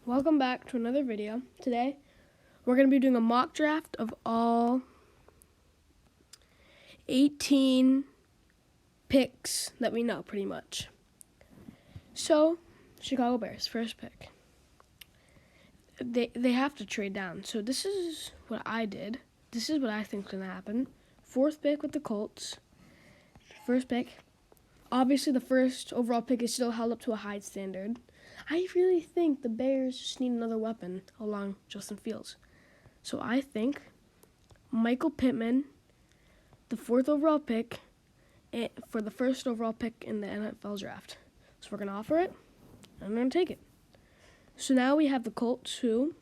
Welcome back to another video. Today, we're going to be doing a mock draft of all 18 picks that we know, pretty much. So, Chicago Bears, first pick. They have to trade down. So this is what I did. This is what I think is going to happen. Fourth pick with the Colts. First pick. Obviously, the first overall pick is still held up to a high standard. I really think the Bears just need another weapon along Justin Fields. So I think Michael Pittman, the fourth overall pick, for the first overall pick in the NFL draft. So we're going to offer it, and I'm going to take it. So now we have the Colts, who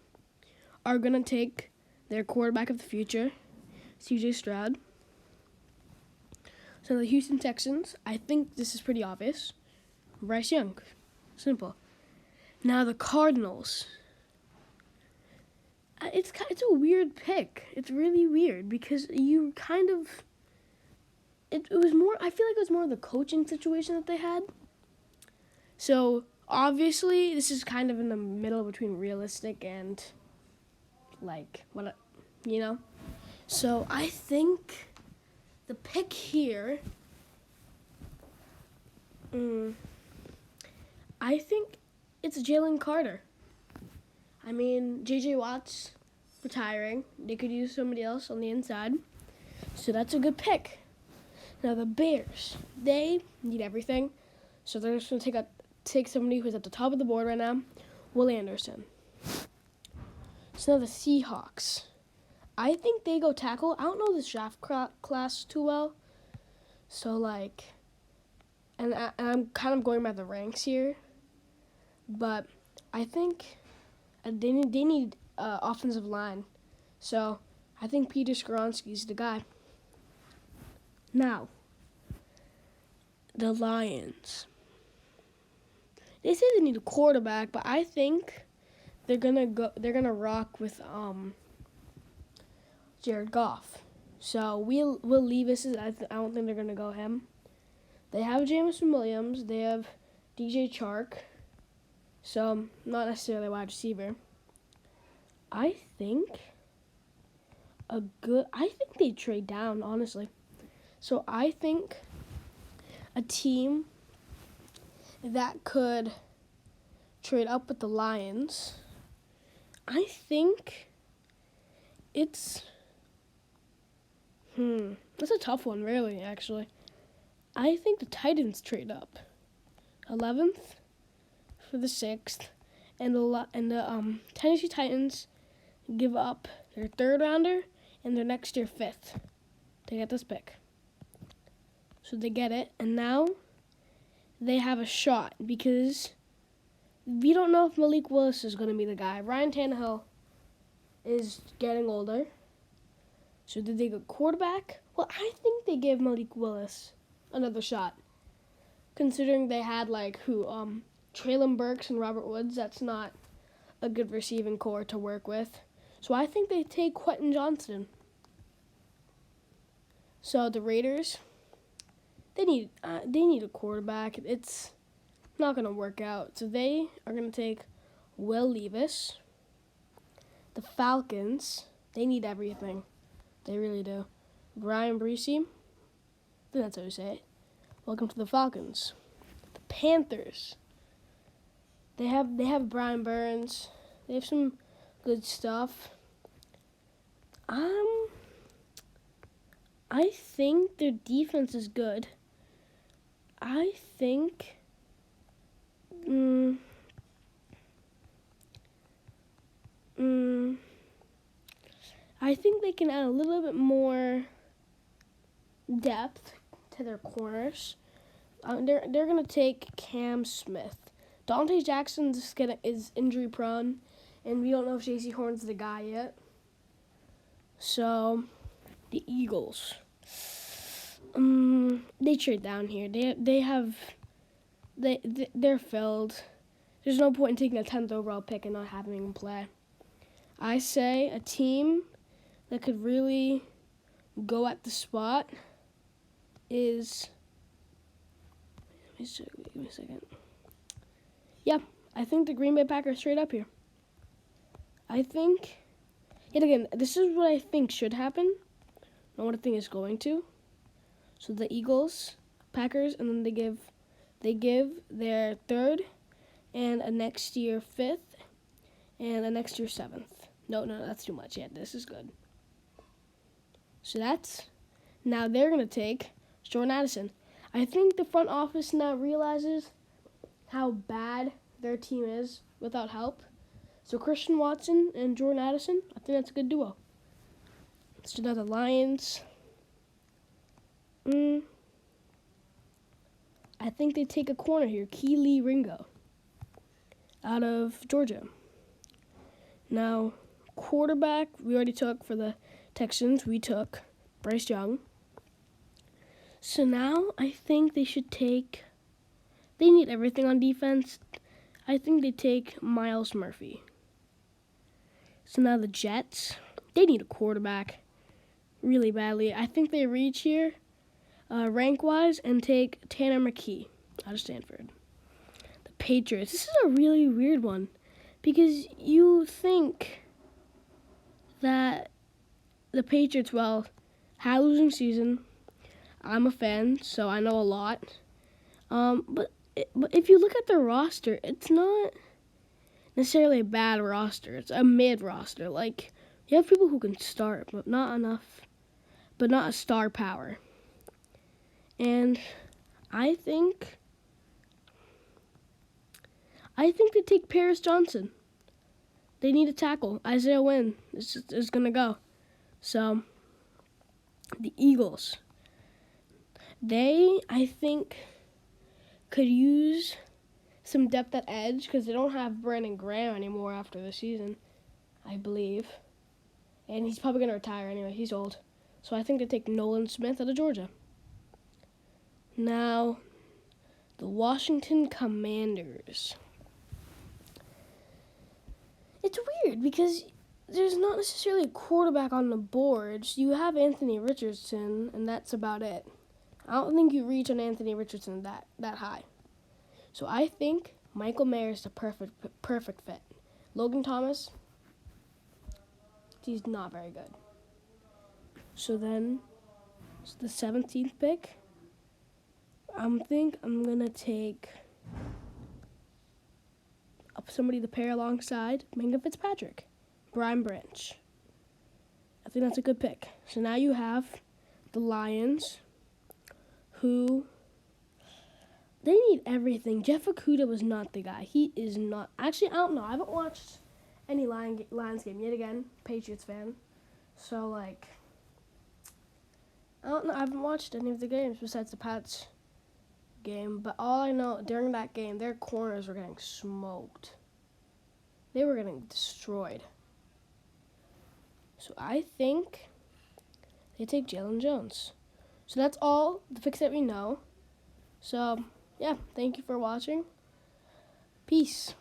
are going to take their quarterback of the future, C.J. Stroud. So the Houston Texans, I think this is pretty obvious. Bryce Young. Simple. Now the Cardinals. It's a weird pick. It's really weird because you kind of... It was more... I feel like it was more the coaching situation that they had. So, obviously, this is kind of in the middle between realistic and, So, I think the pick here... I think it's Jalen Carter. I mean, J.J. Watt's retiring. They could use somebody else on the inside. So that's a good pick. Now the Bears, they need everything. So they're just going to take somebody who's at the top of the board right now, Will Anderson. So now the Seahawks. I think they go tackle. I don't know this draft class too well. So, and I'm kind of going by the ranks here. But I think they need offensive line. So I think Peter Skoronski's the guy. Now, the Lions. They say they need a quarterback, but I think they're gonna rock with Jared Goff. So Will Levis I don't think they're gonna go him. They have Jameson Williams. They have DJ Chark. So, not necessarily a wide receiver. I think they trade down, honestly. So, I think a team that could trade up with the Lions, I think it's... That's a tough one, really, actually. I think the Titans trade up. 11th for the 6th, and the Tennessee Titans give up their third rounder and their next year 5th. They get this pick. So they get it, and now they have a shot because we don't know if Malik Willis is going to be the guy. Ryan Tannehill is getting older. So did they go quarterback? Well, I think they gave Malik Willis another shot, considering they had Treylon Burks and Robert Woods. That's not a good receiving core to work with. So I think they take Quentin Johnston. So the Raiders, they need a quarterback. It's not going to work out. So they are going to take Will Levis. The Falcons, they need everything. They really do. Brian Bresee, I think that's how you say it. Welcome to the Falcons. The Panthers. They have Brian Burns. They have some good stuff. I think their defense is good. I think I think they can add a little bit more depth to their corners. They're gonna take Cam Smith. Dante Jackson is injury prone, and we don't know if J.C. Horn's the guy yet. So, the Eagles. They trade down here. They're filled. There's no point in taking a 10th overall pick and not having him play. I say a team that could really go at the spot is... Give me a second. Yeah, I think the Green Bay Packers trade up here. I think, yet again, this is what I think should happen, not what I think is going to. So the Eagles, Packers, and then they give their third and a next year fifth and a next year seventh. No, that's too much. Yeah, this is good. So now they're going to take Jordan Addison. I think the front office now realizes how bad their team is without help. So Christian Watson and Jordan Addison, I think that's a good duo. So now the Lions. I think they take a corner here, Kelee Ringo, out of Georgia. Now, quarterback, we already took for the Texans. We took Bryce Young. So now I think they need everything on defense. I think they take Myles Murphy. So now the Jets, they need a quarterback really badly. I think they reach here rank-wise and take Tanner McKee out of Stanford. The Patriots, this is a really weird one because you think that the Patriots, had a losing season. I'm a fan, so I know a lot. But if you look at their roster, it's not necessarily a bad roster. It's a mid roster. Like, you have people who can start, but not a star power. And I think they take Paris Johnson. They need a tackle. Isaiah Wynn is going to go. So, the Eagles, I think, could use some depth at edge because they don't have Brandon Graham anymore after the season, I believe. And he's probably going to retire anyway. He's old. So I think they take Nolan Smith out of Georgia. Now, the Washington Commanders. It's weird because there's not necessarily a quarterback on the boards. You have Anthony Richardson, and that's about it. I don't think you reach on Anthony Richardson that high. So I think Michael Mayer is the perfect fit. Logan Thomas, he's not very good. So then, the 17th pick, I think I'm going to take somebody to pair alongside Minka Fitzpatrick, Brian Branch. I think that's a good pick. So now you have the Lions, who they need everything. Jeff Okudah was not the guy. He is not. Actually, I don't know. I haven't watched any Lions game yet again. Patriots fan. So, I don't know. I haven't watched any of the games besides the Pats game. But all I know, during that game, their corners were getting smoked. They were getting destroyed. So I think they take Jalen Jones. So that's all the picks that we know. So, yeah, thank you for watching. Peace.